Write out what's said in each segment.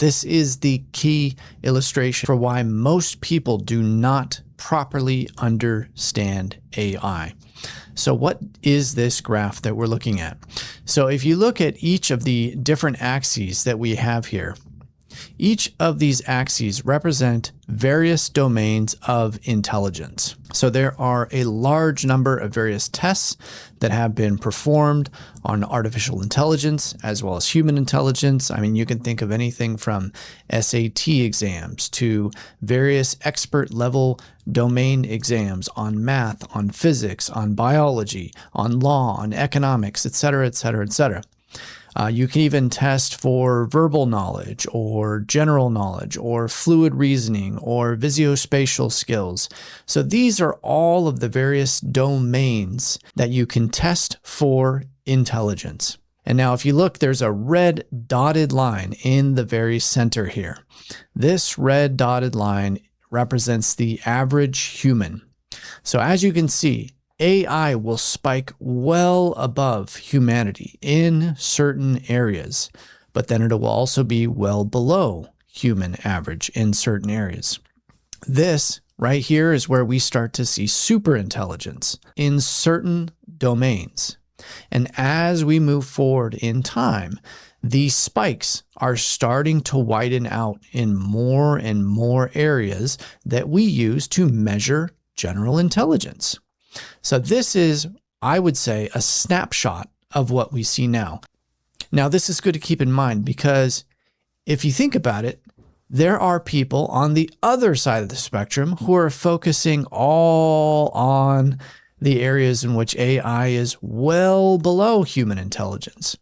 This is the key illustration for why most people do not properly understand AI. So what is this graph that we're looking at? So if you look at each of the different axes that we have here, each of these axes represent various domains of intelligence. So there are a large number of various tests that have been performed on artificial intelligence as well as human intelligence. I mean, you can think of anything from SAT exams to various expert level domain exams on math, on physics, on biology, on law, on economics, etc., etc., etc. You can even test for verbal knowledge or general knowledge or fluid reasoning or visual-spatial skills. So these are all of the various domains that you can test for intelligence. And now if you look, there's a red dotted line in the very center here. This red dotted line represents the average human. So as you can see, AI will spike well above humanity in certain areas, but then it will also be well below human average in certain areas. This right here is where we start to see superintelligence in certain domains. And as we move forward in time, these spikes are starting to widen out in more and more areas that we use to measure general intelligence. So this is, I would say, a snapshot of what we see now. Now, this is good to keep in mind because if you think about it, there are people on the other side of the spectrum who are focusing all on the areas in which AI is well below human intelligence.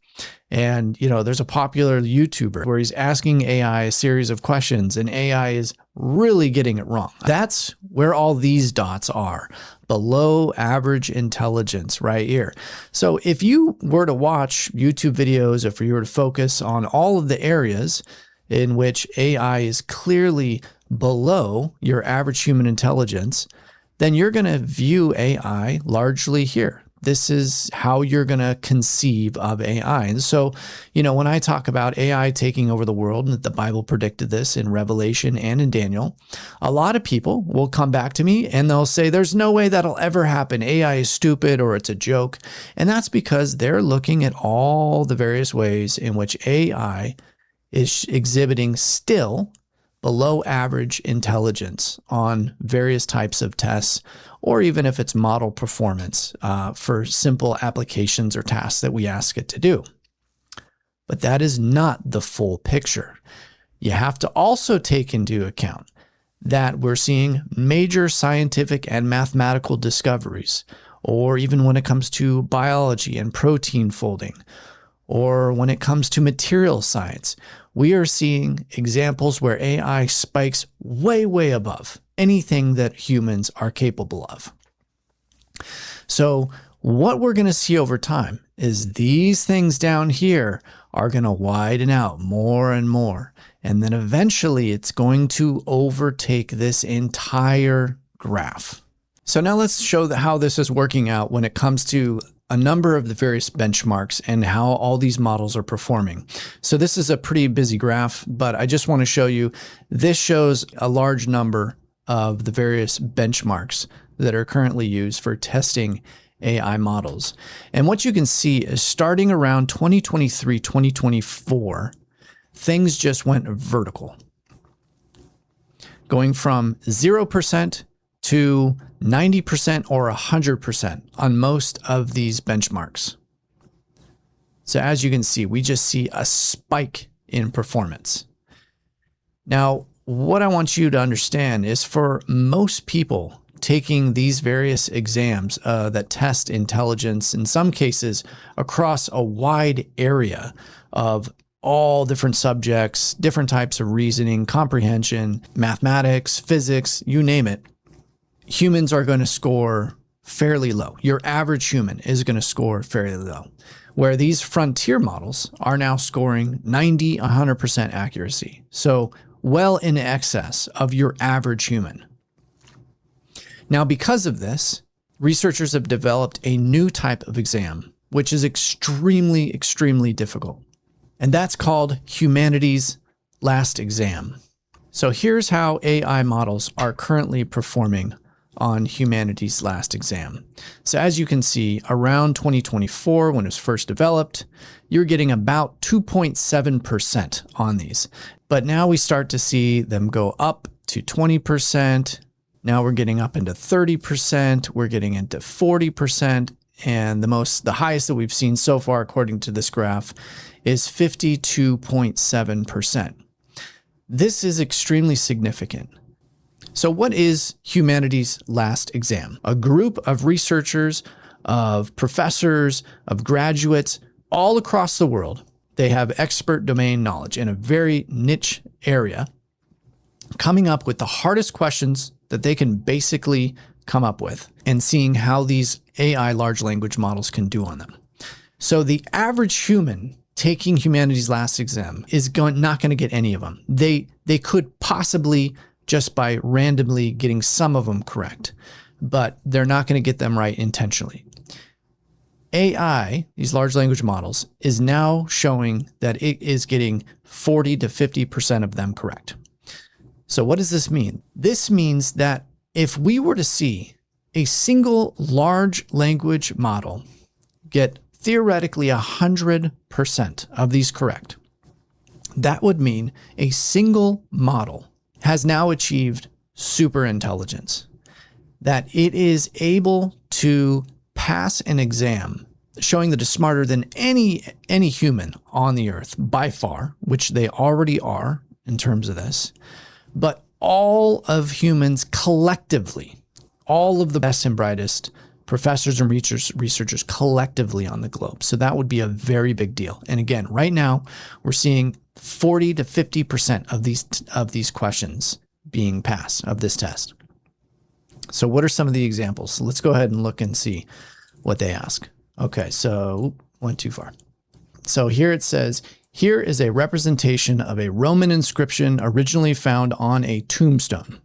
And, there's a popular YouTuber where he's asking AI a series of questions and AI is really getting it wrong. That's where all these dots are, below average intelligence right here. So if you were to watch YouTube videos, if you were to focus on all of the areas in which AI is clearly below your average human intelligence, then you're going to view AI largely here. This is how you're going to conceive of AI. And so, when I talk about AI taking over the world and that the Bible predicted this in Revelation and in Daniel, a lot of people will come back to me and they'll say, there's no way that'll ever happen. AI is stupid or it's a joke. And that's because they're looking at all the various ways in which AI is exhibiting still below average intelligence on various types of tests, or even if it's model performance for simple applications or tasks that we ask it to do. But that is not the full picture. You have to also take into account that we're seeing major scientific and mathematical discoveries, or even when it comes to biology and protein folding, or when it comes to material science, we are seeing examples where AI spikes way, way above anything that humans are capable of. So what we're going to see over time is these things down here are going to widen out more and more. And then eventually it's going to overtake this entire graph. So now let's show how this is working out when it comes to a number of the various benchmarks and how all these models are performing. So this is a pretty busy graph, but I just want to show you, this shows a large number of the various benchmarks that are currently used for testing AI models. And what you can see is starting around 2023, 2024, things just went vertical, going from 0% to 90% or 100% on most of these benchmarks. So as you can see, we just see a spike in performance. Now, what I want you to understand is for most people taking these various exams that test intelligence, in some cases across a wide area of all different subjects, different types of reasoning, comprehension, mathematics, physics, you name it, humans are going to score fairly low. Your average human is going to score fairly low, where these frontier models are now scoring 90, 100% accuracy. So well in excess of your average human. Now, because of this, researchers have developed a new type of exam, which is extremely, extremely difficult. And that's called humanities last exam. So here's how AI models are currently performing on humanity's last exam. So as you can see, around 2024, when it was first developed, you're getting about 2.7% on these. But now we start to see them go up to 20%. Now we're getting up into 30%. We're getting into 40%. And the highest that we've seen so far, according to this graph, is 52.7%. This is extremely significant. So what is humanity's last exam? A group of researchers, of professors, of graduates all across the world. They have expert domain knowledge in a very niche area, coming up with the hardest questions that they can basically come up with and seeing how these AI large language models can do on them. So the average human taking humanity's last exam is not going to get any of them. They could possibly just by randomly getting some of them correct, but they're not going to get them right intentionally. AI, these large language models, is now showing that it is getting 40 to 50% of them correct. So what does this mean? This means that if we were to see a single large language model get theoretically 100% of these correct, that would mean a single model has now achieved superintelligence, that it is able to pass an exam showing that it's smarter than any human on the earth by far, which they already are in terms of this, but all of humans collectively, all of the best and brightest professors and researchers collectively on the globe. So that would be a very big deal. And again, right now we're seeing 40 to 50% of these questions being passed of this test. So what are some of the examples? So let's go ahead and look and see what they ask. Okay, so went too far. So here it says, here is a representation of a Roman inscription originally found on a tombstone.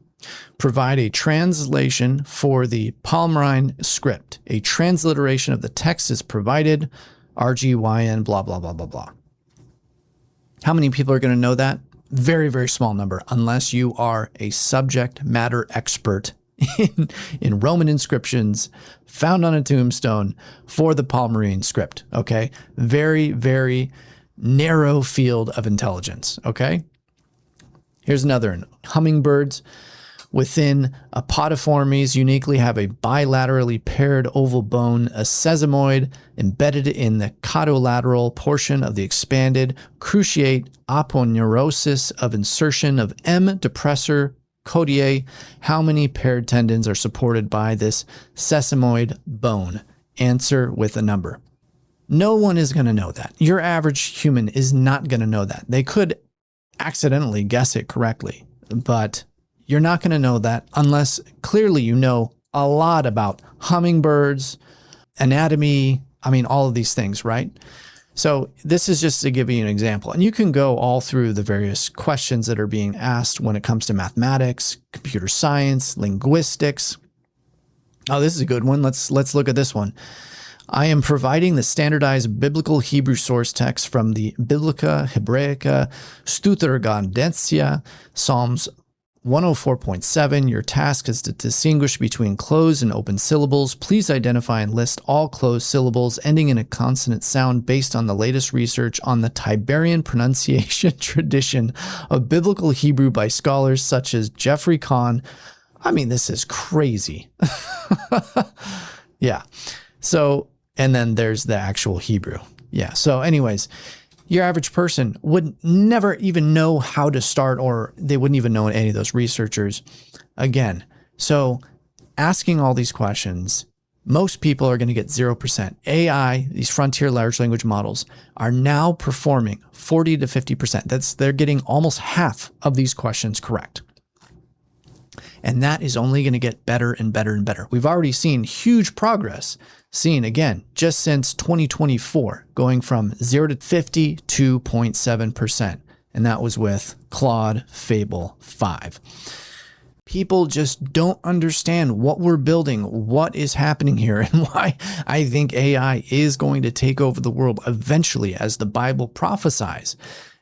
Provide a translation for the Palmyrene script. A transliteration of the text is provided, RGYN, blah, blah, blah, blah, blah. How many people are going to know that? Very, very small number, unless you are a subject matter expert in Roman inscriptions found on a tombstone for the Palmyrene script, okay? Very, very narrow field of intelligence, okay? Here's another one. Hummingbirds within Apodiformes uniquely have a bilaterally paired oval bone, a sesamoid embedded in the caudolateral portion of the expanded cruciate aponeurosis of insertion of M. depressor codiae. How many paired tendons are supported by this sesamoid bone? Answer with a number. No one is going to know that. Your average human is not going to know that. They could accidentally guess it correctly, but you're not going to know that unless clearly you know a lot about hummingbirds, anatomy, all of these things, right? So this is just to give you an example. And you can go all through the various questions that are being asked when it comes to mathematics, computer science, linguistics. Oh, this is a good one. Let's look at this one. I am providing the standardized biblical Hebrew source text from the Biblica Hebraica Stuttergandensia, Psalms 104.7. Your task is to distinguish between closed and open syllables. Please identify and list all closed syllables ending in a consonant sound based on the latest research on the Tiberian pronunciation tradition of biblical Hebrew by scholars such as Jeffrey Kahn. This is crazy. Yeah. So, and then there's the actual Hebrew. Yeah. So anyways, your average person would never even know how to start, or they wouldn't even know any of those researchers. Again, so asking all these questions, most people are going to get 0%. AI, these frontier large language models, are now performing 40 to 50%. They're getting almost half of these questions correct. And that is only going to get better and better and better. We've already seen huge progress, again, just since 2024, going from 0 to 52.7%. And that was with Claude Fable 5. People just don't understand what we're building, what is happening here, and why I think AI is going to take over the world eventually, as the Bible prophesies,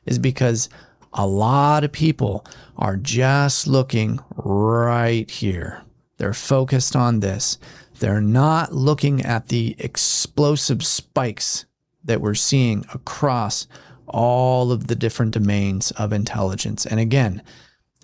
is because A lot of people are just looking right here. They're focused on this. They're not looking at the explosive spikes that we're seeing across all of the different domains of intelligence. And again,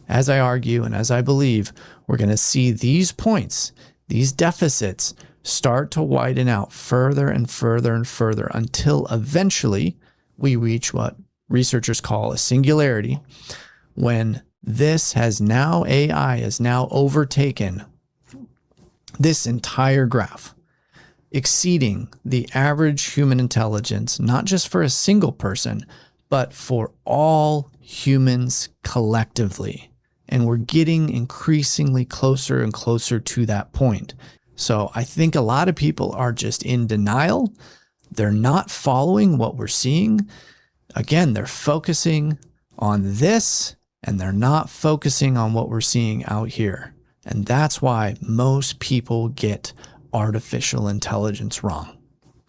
as I argue and as I believe, we're going to see these points, these deficits, start to widen out further and further and further until eventually we reach what researchers call a singularity, when AI has now overtaken this entire graph, exceeding the average human intelligence, not just for a single person, but for all humans collectively. And we're getting increasingly closer and closer to that point. So I think a lot of people are just in denial. They're not following what we're seeing. Again, they're focusing on this and they're not focusing on what we're seeing out here. And that's why most people get artificial intelligence wrong.